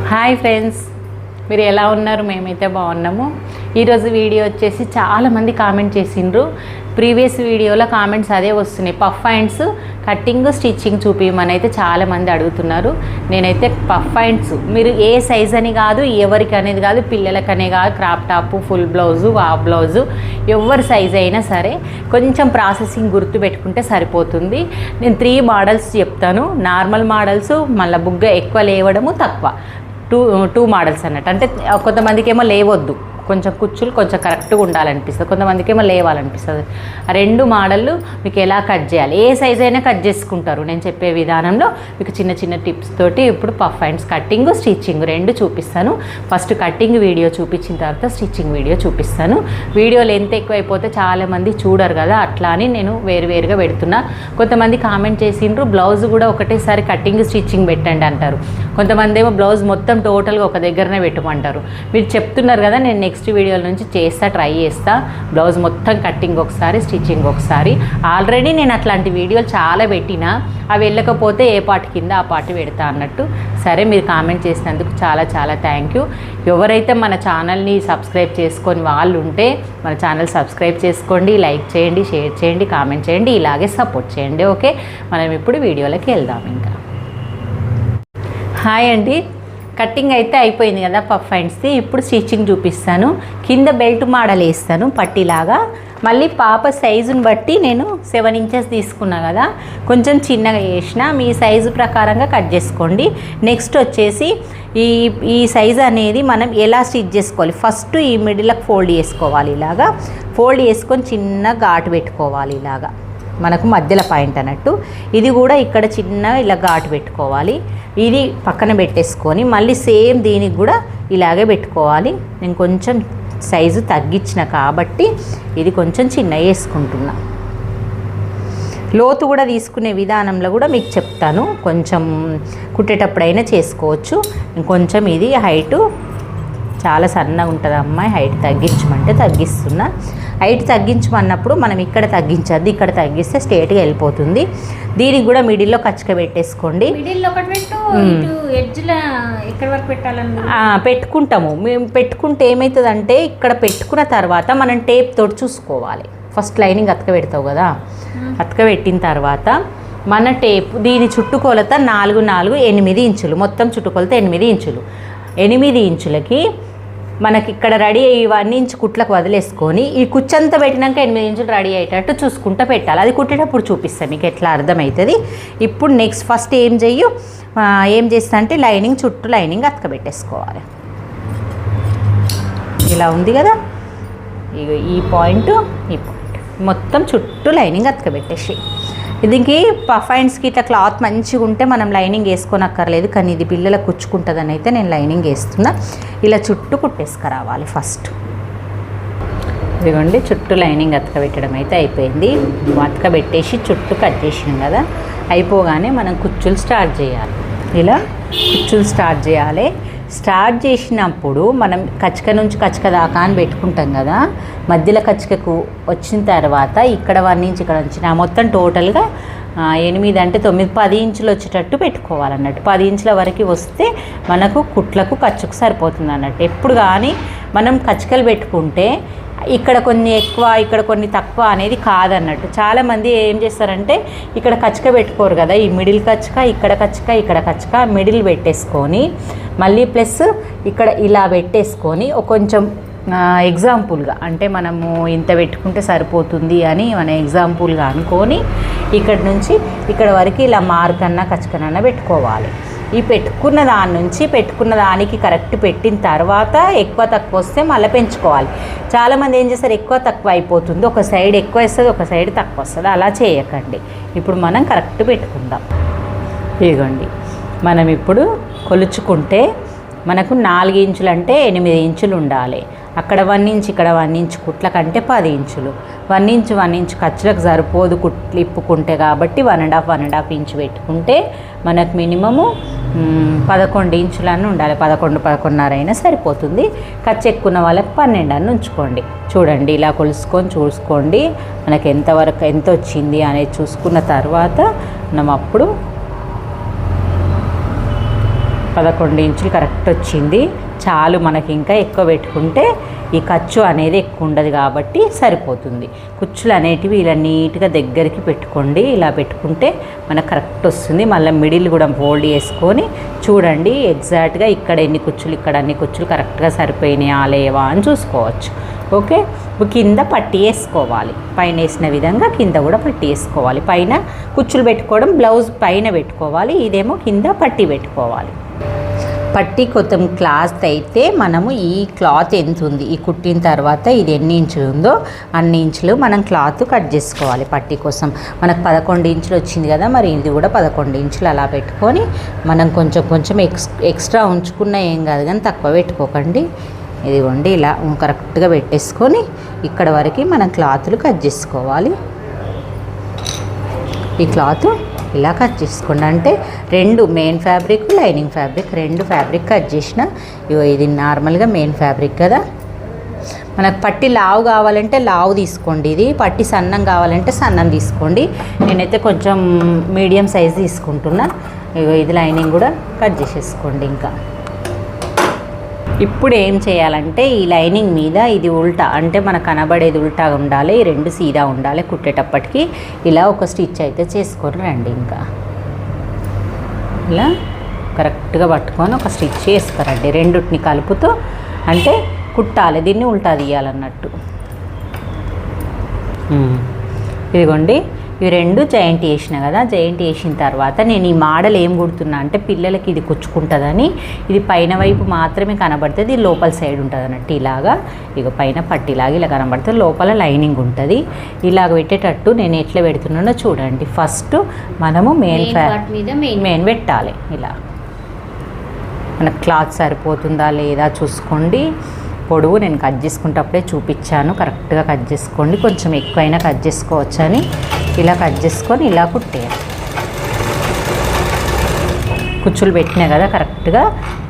Hi friends, మీరు ఎలా ఉన్నారు? మేమైతే బాగున్నాము. ఈరోజు వీడియో వచ్చేసి చాలామంది కామెంట్ చేసిండ్రు. ప్రీవియస్ వీడియోలో కామెంట్స్ అదే వస్తున్నాయి, పఫ్ హ్యాండ్స్ కట్టింగ్ స్టిచ్చింగ్ చూపించమని అయితే చాలామంది అడుగుతున్నారు. నేనైతే పఫ్ హ్యాండ్స్ మీరు ఏ సైజ్ అని కాదు, ఎవరికి అనేది కాదు, పిల్లలకనే కాదు, crop top, full blouse, half blouse, ఎవరి సైజ్ అయినా సరే కొంచెం ప్రాసెసింగ్ గుర్తు పెట్టుకుంటే సరిపోతుంది. నేను 3 మోడల్స్ చెప్తాను. నార్మల్ మోడల్స్, మళ్ళీ బుగ్గ ఎక్కువ లేవడము, తక్కువ టూ మోడల్స్ అన్నట్టు. అంటే కొంతమందికి ఏమో లేవద్దు, కొంచెం కుచ్చులు కొంచెం కరెక్ట్గా ఉండాలనిపిస్తుంది, కొంతమందికి ఏమో లేవాలనిపిస్తుంది. ఆ 2 మోడళ్ళు మీకు ఎలా కట్ చేయాలి, ఏ సైజ్ అయినా కట్ చేసుకుంటారు. నేను చెప్పే విధానంలో మీకు చిన్న చిన్న టిప్స్ తోటి ఇప్పుడు పఫ్ హ్యాండ్స్ కట్టింగ్, స్టిచ్చింగ్ 2 చూపిస్తాను. ఫస్ట్ కట్టింగ్ వీడియో చూపించిన తర్వాత స్టిచ్చింగ్ వీడియో చూపిస్తాను. వీడియో లెంత్ ఎక్కువ అయిపోతే చాలామంది చూడరు కదా, అట్లా అని నేను వేరువేరుగా పెడుతున్నా. కొంతమంది కామెంట్ చేసిండ్రు బ్లౌజ్ కూడా ఒకటేసారి కట్టింగ్ స్టిచ్చింగ్ పెట్టండి అంటారు. కొంతమంది ఏమో బ్లౌజ్ మొత్తం టోటల్గా ఒక దగ్గరనే పెట్టమంటారు. మీరు చెప్తున్నారు కదా, నేను నెక్స్ట్ వీడియోల నుంచి ట్రై చేస్తా. బ్లౌజ్ మొత్తం కట్టింగ్ ఒకసారి, స్టిచ్చింగ్ ఒకసారి. ఆల్రెడీ నేను అట్లాంటి వీడియోలు చాలా పెట్టినా, అవి వెళ్ళకపోతే ఏ పార్ట్ కింద ఆ పార్ట్ పెడతా అన్నట్టు. సరే, మీరు కామెంట్ చేసినందుకు చాలా చాలా థ్యాంక్ యూ. ఎవరైతే మన ఛానల్ని సబ్స్క్రైబ్ చేసుకొని వాళ్ళు ఉంటే మన ఛానల్ సబ్స్క్రైబ్ చేసుకోండి, లైక్ చేయండి, షేర్ చేయండి, కామెంట్ చేయండి, ఇలాగే సపోర్ట్ చేయండి. ఓకే, మనం ఇప్పుడు వీడియోలోకి వెళ్దాం. ఇంకా హాయ్ అండి, కట్టింగ్ అయితే అయిపోయింది కదా పఫ్ హ్యాండ్స్ది. ఇప్పుడు స్టిచ్చింగ్ చూపిస్తాను. కింద బెల్ట్ మోడల్ వేస్తాను పట్టీలాగా. మళ్ళీ పాప సైజుని బట్టి నేను 7 ఇంచెస్ తీసుకున్నా కదా, కొంచెం చిన్నగా వేసిన, మీ సైజు ప్రకారంగా కట్ చేసుకోండి. నెక్స్ట్ వచ్చేసి ఈ సైజు అనేది మనం ఎలా స్టిచ్ చేసుకోవాలి, ఫస్ట్ ఈ మిడిల్కి ఫోల్డ్ చేసుకోవాలి. ఇలాగా ఫోల్డ్ చేసుకొని చిన్న ఘాటు పెట్టుకోవాలి. ఇలాగా మనకు మధ్యలో పాయింట్ అన్నట్టు. ఇది కూడా ఇక్కడ చిన్న ఇలా ఘాటు పెట్టుకోవాలి. ఇది పక్కన పెట్టేసుకొని మళ్ళీ సేమ్ దీనికి కూడా ఇలాగే పెట్టుకోవాలి. నేను కొంచెం సైజు తగ్గించిన కాబట్టి ఇది కొంచెం చిన్న వేసుకుంటున్నా. లోతు కూడా తీసుకునే విధానంలో కూడా మీకు చెప్తాను, కొంచెం కుట్టేటప్పుడైనా చేసుకోవచ్చు. కొంచెం ఇది హైటు చాలా సన్నగా ఉంటుంది అమ్మాయి, హైట్ తగ్గించమంటే తగ్గిస్తున్నా. హైట్ తగ్గించమన్నప్పుడు మనం ఇక్కడ తగ్గించద్దు, ఇక్కడ తగ్గిస్తే స్ట్రేట్గా వెళ్ళిపోతుంది. దీనికి కూడా మిడిల్లో కచ్చక పెట్టేసుకోండి. పెట్టుకుంటాము మేము. పెట్టుకుంటే ఏమవుతుందంటే ఇక్కడ పెట్టుకున్న తర్వాత మనం టేప్ తోటి చూసుకోవాలి. ఫస్ట్ లైనింగ్ అతక పెడతావు కదా, అతక పెట్టిన తర్వాత మన టేప్ దీని చుట్టుకొలత 4 4 8 ఇంచులు, మొత్తం చుట్టుకొలత 8 ఇంచులు. 8 ఇంచులకి మనకి ఇక్కడ రెడీ అయ్యి 1 ఇంచ్ కుట్లకు వదిలేసుకొని ఈ కుచ్చంతా పెట్టినాక 8 ఇంచులు రెడీ అయ్యేటట్టు చూసుకుంటూ పెట్టాలి. అది కుట్టేటప్పుడు చూపిస్తాను మీకు ఎట్లా అర్థమవుతుంది. ఇప్పుడు నెక్స్ట్ ఫస్ట్ ఏం చేస్తా అంటే లైనింగ్ చుట్టూ లైనింగ్ అతక పెట్టేసుకోవాలి. ఇలా ఉంది కదా, ఈ పాయింట్ మొత్తం చుట్టూ లైనింగ్ అతక పెట్టేసి. దీనికి పఫ్ హ్యాండ్స్కి ఇట్లా క్లాత్ మంచిగా ఉంటే మనం లైనింగ్ వేసుకోనక్కర్లేదు, కానీ ఇది పిల్లలకు కుచ్చుకుంటుందని అయితే నేను లైనింగ్ వేస్తున్నా. ఇలా చుట్టూ కుట్టేసుకురావాలి ఫస్ట్. ఇదిగోండి, చుట్టూ లైనింగ్ అతక పెట్టడం అయితే అయిపోయింది. అతక పెట్టేసి చుట్టూ కట్ చేసినాం కదా, అయిపోగానే మనం కుచ్చులు స్టార్ట్ చేయాలి. ఇలా కుచ్చులు స్టార్ట్ చేయాలి. స్టార్ట్ చేసినప్పుడు మనం కచ్చక నుంచి కచ్చక దాకా అని పెట్టుకుంటాం కదా, మధ్యలో కచ్చకకు వచ్చిన తర్వాత ఇక్కడ 1 ఇంచ్ ఇక్కడ వచ్చిన మొత్తం టోటల్గా 8 అంటే 9 10 ఇంచులు వచ్చేటట్టు పెట్టుకోవాలన్నట్టు. 10 ఇంచుల వరకు వస్తే మనకు కుట్లకు ఖర్చుకు సరిపోతుంది అన్నట్టు. ఎప్పుడు కానీ మనం కచ్చకలు పెట్టుకుంటే ఇక్కడ కొన్ని ఎక్కువ ఇక్కడ కొన్ని తక్కువ అనేది కాదన్నట్టు. చాలామంది ఏం చేస్తారంటే ఇక్కడ కచ్చక పెట్టుకోరు కదా, ఈ మిడిల్ కచ్చక, ఇక్కడ కచ్చక, ఇక్కడ కచ్చక, మిడిల్ పెట్టేసుకొని మళ్ళీ ప్లస్ ఇక్కడ ఇలా పెట్టేసుకొని కొంచెం ఎగ్జాంపుల్గా అంటే మనము ఇంత పెట్టుకుంటే సరిపోతుంది అని మన ఎగ్జాంపుల్గా అనుకొని ఇక్కడ నుంచి ఇక్కడ వరకు ఇలా మార్కన్నా కచ్చకనన్నా పెట్టుకోవాలి. ఈ పెట్టుకున్న దాని నుంచి పెట్టుకున్న దానికి కరెక్ట్ పెట్టిన తర్వాత ఎక్కువ తక్కువ వస్తే మళ్ళీ పెంచుకోవాలి. చాలామంది ఏం చేస్తారు, ఎక్కువ తక్కువ అయిపోతుంది, ఒక సైడ్ ఎక్కువ వస్తుంది, ఒక సైడ్ తక్కువ వస్తుంది. అలా చేయకండి. ఇప్పుడు మనం కరెక్ట్ పెట్టుకుందాం. ఇదిగోండి, మనం ఇప్పుడు కొలుచుకుంటే మనకు 4 ఇంచులు అంటే 8 ఇంచులు ఉండాలి. అక్కడ 1 ఇంచ్, ఇక్కడ 1 ఇంచ్ కుట్ల కంటే 10 ఇంచులు. 1 ఇంచ్ ఖర్చులకు సరిపోదు కుట్లు ఇప్పుకుంటే, కాబట్టి 1.5 ఇంచ్ పెట్టుకుంటే మనకు మినిమము 11 ఇంచులన్నీ ఉండాలి. 11 11.5 అయినా సరిపోతుంది. ఖర్చు ఎక్కువ వాళ్ళకి 12 అని ఉంచుకోండి. చూడండి, ఇలా కొలుసుకొని చూసుకోండి మనకు ఎంతవరకు ఎంత వచ్చింది అనేది చూసుకున్న తర్వాత మనం అప్పుడు 11 ఇంచులు కరెక్ట్ వచ్చింది. చాలు, మనకి ఇంకా ఎక్కువ పెట్టుకుంటే ఈ ఖర్చు అనేది ఎక్కువ ఉండదు కాబట్టి సరిపోతుంది. కుచ్చులు అనేటివి ఇలా నీట్గా దగ్గరికి పెట్టుకోండి. ఇలా పెట్టుకుంటే మనకు కరెక్ట్ వస్తుంది. మళ్ళీ మిడిల్ కూడా ఫోల్డ్ చేసుకొని చూడండి ఎగ్జాక్ట్గా ఇక్కడ ఎన్ని కుచ్చులు, ఇక్కడ అన్ని కుచ్చులు కరెక్ట్గా సరిపోయినాయా లేవా అని చూసుకోవచ్చు. ఓకే, కింద పట్టి వేసుకోవాలి. పైన వేసిన విధంగా కింద కూడా పట్టి వేసుకోవాలి. పైన కుచ్చులు పెట్టుకోవడం బ్లౌజ్ పైన పెట్టుకోవాలి, ఇదేమో కింద పట్టి పెట్టుకోవాలి. పట్టి కొత్త క్లాత్ అయితే మనము ఈ క్లాత్ ఎంత ఉంది, ఈ కుట్టిన తర్వాత ఇది ఎన్ని ఇంచులు ఉందో అన్ని ఇంచులు మనం క్లాత్ కట్ చేసుకోవాలి. పట్టి కోసం మనకు 11 ఇంచులు వచ్చింది కదా, మరి ఇది కూడా 11 ఇంచులు అలా పెట్టుకొని మనం కొంచెం ఎక్స్ట్రా ఉంచుకున్నా ఏం కాదు కానీ తక్కువ పెట్టుకోకండి. ఇదిగోండి ఇలా కరెక్ట్గా పెట్టేసుకొని ఇక్కడ వరకు మనం క్లాతులు కట్ చేసుకోవాలి. ఈ క్లాత్ ఇలా కట్ చేసుకోండి. అంటే 2 main fabric, lining fabric, 2 fabric cut చేసిన. ఇది నార్మల్గా మెయిన్ ఫ్యాబ్రిక్ కదా. మనకు పట్టి లావు కావాలంటే లావు తీసుకోండి, ఇది పట్టి సన్నం కావాలంటే సన్నం తీసుకోండి. నేనైతే కొంచెం మీడియం సైజ్ తీసుకుంటున్నా. ఇది లైనింగ్ కూడా కట్ చేసేసుకోండి. ఇంకా ఇప్పుడు ఏం చేయాలంటే ఈ లైనింగ్ మీద ఇది ఉల్టా, అంటే మనకు కనబడేది ఉల్టా ఉండాలి, ఈ 2 సీదా ఉండాలి. కుట్టేటప్పటికి ఇలా ఒక స్టిచ్ అయితే చేసుకొని రండి. ఇంకా ఇలా కరెక్ట్గా పట్టుకొని ఒక స్టిచ్ చేసుకురండి. రెండుటిని కలుపుతూ అంటే కుట్టాలి, దీన్ని ఉల్టా తీయాలన్నట్టు. ఇదిగోండి ఇవి 2 జాయింట్ వేసిన కదా. జాయింట్ వేసిన తర్వాత నేను ఈ మోడల్ ఏం కుడుతున్నా అంటే పిల్లలకి ఇది కుచ్చుకుంటుందని, ఇది పైన వైపు మాత్రమే కనబడుతుంది, ఇది లోపల సైడ్ ఉంటుంది అన్నట్టు. ఇలాగా ఇక పైన పట్టిలాగా ఇలా కనబడుతుంది, లోపల లైనింగ్ ఉంటుంది. ఇలాగ పెట్టేటట్టు నేను ఎట్లా పెడుతున్నానో చూడండి. ఫస్ట్ మనము మెయిన్ పెట్టాలి. ఇలా మనకు క్లాత్ సరిపోతుందా లేదా చూసుకోండి. పొడవు నేను కట్ చేసుకుంటప్పుడే చూపించాను, కరెక్ట్గా కట్ చేసుకోండి. కొంచెం ఎక్కువైనా కట్ చేసుకోవచ్చని ఇలా కట్ చేసుకొని ఇలా కుట్టేయాలి. కుచ్చులు పెట్టినా కదా కరెక్ట్గా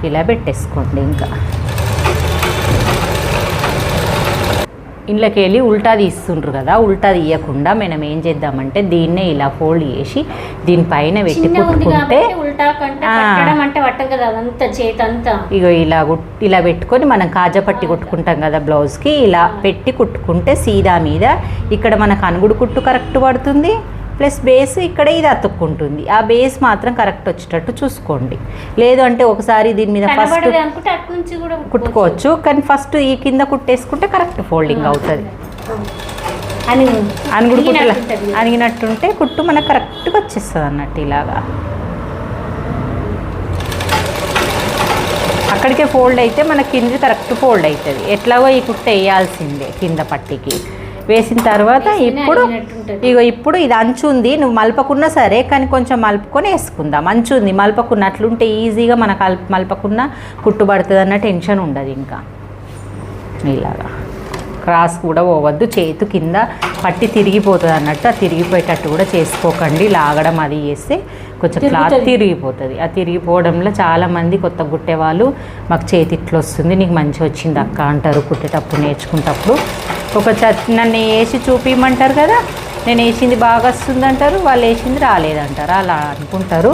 ఇలా పెట్టేసుకోండి. ఇంకా ఇంట్లోకి వెళ్ళి ఉల్టా తీస్తుండ్రు కదా, ఉల్టా తీయకుండా మనం ఏం చేద్దామంటే దీన్నే ఇలా ఫోల్డ్ చేసి దీనిపైన పెట్టి కుట్టుకుంటే ఇగో ఇలా పెట్టుకొని మనం కాజా పట్టి కుట్టుకుంటాం కదా బ్లౌజ్కి, ఇలా పెట్టి కుట్టుకుంటే సీదా మీద ఇక్కడ మనకు అనుగుడు కుట్టు కరెక్ట్ పడుతుంది, ప్లస్ బేస్ ఇక్కడ ఇది అతుక్కుంటుంది. ఆ బేస్ మాత్రం కరెక్ట్ వచ్చేటట్టు చూసుకోండి. లేదు అంటే ఒకసారి దీని మీద ఫస్ట్ కుట్టుకోవచ్చు, కానీ ఫస్ట్ ఈ కింద కుట్టేసుకుంటే కరెక్ట్ ఫోల్డింగ్ అవుతుంది. అనుగుడు కుట్టు అనిగినట్టుంటే కుట్టు మనకు కరెక్ట్గా వచ్చేస్తుంది అన్నట్టు. ఇలాగా అక్కడికే ఫోల్డ్ అయితే మన కింద కరెక్ట్ ఫోల్డ్ అవుతుంది. ఎట్లాగో ఈ కుట్టు వేయాల్సిందే కింద పట్టికి. వేసిన తర్వాత ఇప్పుడు ఇది అంచు ఉంది, నువ్వు మలపకున్నా సరే కానీ కొంచెం మలుపుకొని వేసుకుందాం. అంచు ఉంది మలపకున్నట్లుంటే ఈజీగా మనకు మలపకున్న కుట్టుబడుతుంది అన్న టెన్షన్ ఉండదు. ఇంకా ఇలాగా క్రాస్ కూడా పోవద్దు, చేతు కింద పట్టి తిరిగిపోతుంది అన్నట్టు. ఆ తిరిగిపోయేటట్టు కూడా చేసుకోకండి. లాగడం అది చేస్తే కొంచెం క్లాత్ తిరిగిపోతుంది. ఆ తిరిగిపోవడంలో చాలామంది కొత్త కుట్టేవాళ్ళు మాకు చేతి ఇట్లా వస్తుంది, నీకు మంచిగా వచ్చింది అక్క అంటారు కుట్టేటప్పుడు, నేర్చుకుంటప్పుడు. నన్ను వేసి చూపించమంటారు కదా, నేను వేసింది బాగా వస్తుంది అంటారు, వాళ్ళు వేసింది రాలేదంటారు, అలా అనుకుంటారు.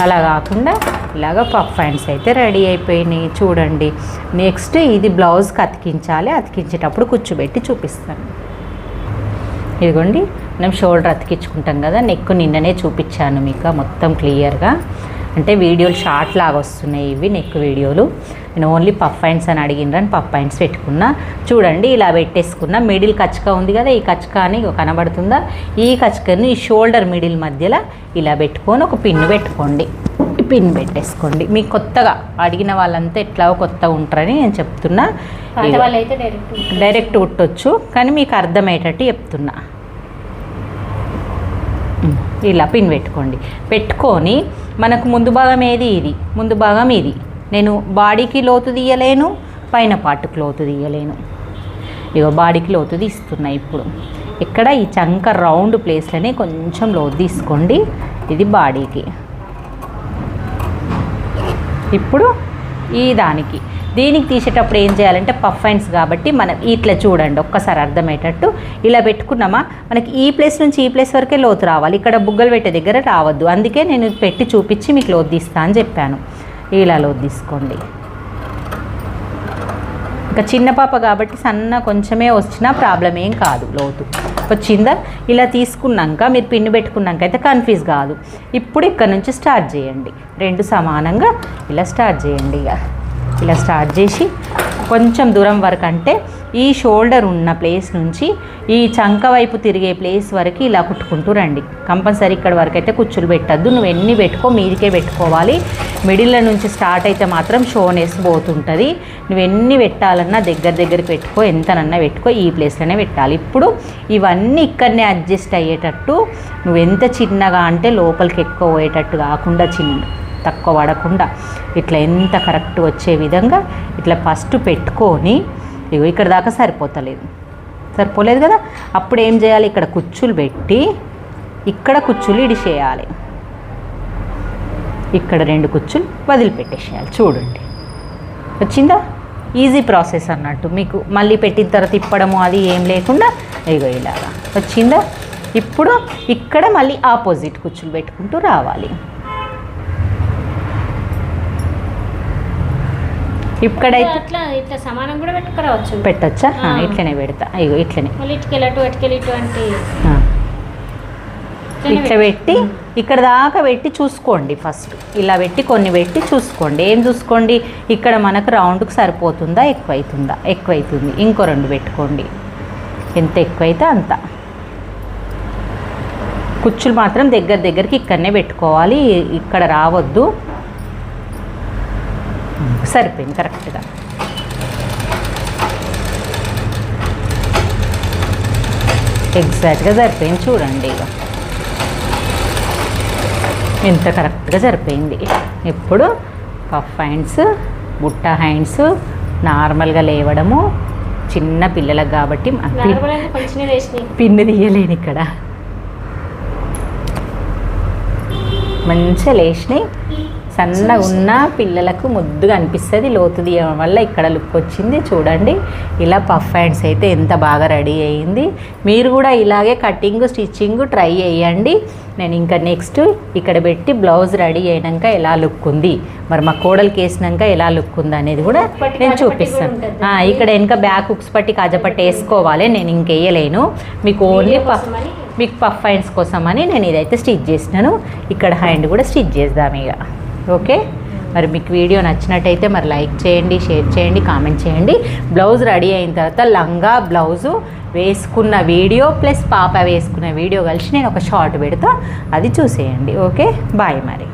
అలా కాకుండా ఇలాగ పఫ్ హ్యాండ్స్ అయితే రెడీ అయిపోయినాయి చూడండి. నెక్స్ట్ ఇది బ్లౌజ్కి అతికించాలి. అతికించేటప్పుడు కూర్చోబెట్టి చూపిస్తాను. ఇదిగోండి మనం షోల్డర్ అతికించుకుంటాం కదా, నెక్ నిన్ననే చూపించాను మీకు మొత్తం క్లియర్గా. అంటే వీడియోలు షార్ట్ లాగా వస్తున్నాయి ఇవి నెక్ వీడియోలు. నేను ఓన్లీ పఫ్ హ్యాండ్స్ అని అడిగినరని పఫ్ హ్యాండ్స్ పెట్టుకున్నా. చూడండి ఇలా పెట్టేసుకున్నా. మిడిల్ కచ్చక ఉంది కదా, ఈ కచ్చక అని కనబడుతుందా, ఈ కచ్చకను ఈ షోల్డర్ మిడిల్ మధ్యలో ఇలా పెట్టుకొని ఒక పిన్ పెట్టుకోండి. పిన్ పెట్టేసుకోండి. మీకు కొత్తగా అడిగిన వాళ్ళంతా ఎట్లాగో కొత్తగా ఉంటారని నేను చెప్తున్నా. డైరెక్ట్ కుట్టొచ్చు కానీ మీకు అర్థమయ్యేటట్టు చెప్తున్నా. ఇలా పిన్ పెట్టుకోండి. పెట్టుకొని మనకు ముందు భాగం ఏది, ఇది ముందు భాగం ఇది. నేను బాడీకి లోతు తీయలేను, పైన పార్ట్కి లోతు తీయలేను. ఇగో బాడీకి లోతు తీస్తున్నా. ఇప్పుడు ఇక్కడ ఈ చంక రౌండ్ ప్లేస్లోనే కొంచెం లోతు తీసుకోండి. ఇది బాడీకి. ఇప్పుడు ఈ దీనికి తీసేటప్పుడు ఏం చేయాలంటే పఫ్ హ్యాండ్స్ కాబట్టి మనం ఇట్లా చూడండి ఒక్కసారి అర్థమయ్యేటట్టు ఇలా పెట్టుకున్నామా, మనకి ఈ ప్లేస్ నుంచి ఈ ప్లేస్ వరకే లోతు రావాలి, ఇక్కడ బుగ్గలు పెట్టే దగ్గర రావద్దు. అందుకే నేను పెట్టి చూపించి మీకు లోతు తీస్తా అని చెప్పాను. ఇలా లోతు తీసుకోండి. ఇంకా చిన్న పాప కాబట్టి సన్న కొంచెమే వచ్చినా ప్రాబ్లం ఏం కాదు. లోతు వచ్చిందా? ఇలా తీసుకున్నాక మీరు పిన్ను పెట్టుకున్నాక అయితే కన్ఫ్యూజ్ కాదు. ఇప్పుడు ఇక్కడ నుంచి స్టార్ట్ చేయండి. రెండు సమానంగా ఇలా స్టార్ట్ చేయండి. ఇక ఇలా స్టార్ట్ చేసి కొంచెం దూరం వరకు, అంటే ఈ షోల్డర్ ఉన్న ప్లేస్ నుంచి ఈ చంక వైపు తిరిగే ప్లేస్ వరకు ఇలా కుట్టుకుంటూ రండి. కంపల్సరీ ఇక్కడ వరకు అయితే కుచ్చులు పెట్టద్దు. నువ్వు ఎన్ని పెట్టుకో, మీదికే పెట్టుకోవాలి. మిడిల్ నుంచి స్టార్ట్ అయితే మాత్రం షోనేసి పోతుంటుంది. నువ్వు ఎన్ని పెట్టాలన్నా దగ్గరికి పెట్టుకో, ఎంతనన్నా పెట్టుకో, ఈ ప్లేస్లోనే పెట్టాలి. ఇప్పుడు ఇవన్నీ ఇక్కడనే అడ్జస్ట్ అయ్యేటట్టు, నువ్వు ఎంత చిన్నగా అంటే లోపలికి ఎక్కువ పోయేటట్టు కాకుండా, తక్కువ పడకుండా ఇట్లా ఎంత కరెక్ట్ వచ్చే విధంగా ఇట్లా ఫస్ట్ పెట్టుకొని, ఇగో ఇక్కడ దాకా సరిపోలేదు కదా. అప్పుడు ఏం చేయాలి? ఇక్కడ కుచ్చులు పెట్టి ఇక్కడ కుచ్చులు ఇడిచేయాలి. ఇక్కడ 2 కుచ్చులు వదిలిపెట్టేసేయాలి. చూడండి వచ్చిందా? ఈజీ ప్రాసెస్ అన్నట్టు. మీకు మళ్ళీ పెట్టిన తర్వాత తిప్పడము అది ఏం లేకుండా ఇగో ఇలాగా వచ్చిందా? ఇప్పుడు ఇక్కడ మళ్ళీ ఆపోజిట్ కుచ్చులు పెట్టుకుంటూ రావాలి. ఇక్కడైతే ఇట్లా సమానం కూడా పెట్టుకోవచ్చు. పెట్టచ్చా? ఇట్లనే పెడతా. అయ్యో ఇట్లనే ఇట్లా పెట్టి ఇక్కడ దాకా పెట్టి చూసుకోండి. ఫస్ట్ ఇలా పెట్టి కొన్ని పెట్టి చూసుకోండి. ఏం చూసుకోండి? ఇక్కడ మనకు రౌండ్కి సరిపోతుందా, ఎక్కువైతుంది, ఇంకో 2 పెట్టుకోండి. ఎంత ఎక్కువైతే అంత. కుచ్చులు మాత్రం దగ్గరికి ఇక్కడనే పెట్టుకోవాలి, ఇక్కడ రావద్దు. సరిపోయింది కరెక్ట్గా. ఎగ్జాక్ట్గా సరిపోయింది. చూడండి ఇక ఎంత కరెక్ట్గా సరిపోయింది. ఇప్పుడు పఫ్ హ్యాండ్స్, బుట్ట హ్యాండ్స్ నార్మల్గా లేవడము. చిన్న పిల్లలకు కాబట్టి పిన్ను తీయలేని ఇక్కడ మంచిగా లేచినాయి. సన్నగా ఉన్న పిల్లలకు ముద్దుగా అనిపిస్తుంది. లోతు తీయడం వల్ల ఇక్కడ లుక్ వచ్చింది. చూడండి ఇలా పఫ్ హ్యాండ్స్ అయితే ఎంత బాగా రెడీ అయ్యింది. మీరు కూడా ఇలాగే కటింగ్ స్టిచ్చింగ్ ట్రై చేయండి. నేను ఇంకా నెక్స్ట్ ఇక్కడ పెట్టి బ్లౌజ్ రెడీ అయినాక ఎలా లుక్ ఉంది, మరి మా కోడలికి వేసినాక ఎలా లుక్ ఉంది అనేది కూడా నేను చూపిస్తాను. ఇక్కడ వెనక బ్యాక్ హుక్స్ పట్టి కాజపట్టి వేసుకోవాలి. నేను ఇంకేయలేను, మీకు ఓన్లీ మీకు పఫ్ హ్యాండ్స్ కోసమని నేను ఇదైతే స్టిచ్ చేసినాను. ఇక్కడ హ్యాండ్ కూడా స్టిచ్ చేద్దాం ఇక. ఓకే, మరి మీకు వీడియో నచ్చినట్టయితే మరి లైక్ చేయండి, షేర్ చేయండి, కామెంట్ చేయండి. బ్లౌజ్ రెడీ అయిన తర్వాత లంగా బ్లౌజు వేసుకున్న వీడియో ప్లస్ పాప వేసుకున్న వీడియో కలిసి నేను ఒక షార్ట్ పెడతా, అది చూసేయండి. ఓకే, బాయ్ మరి.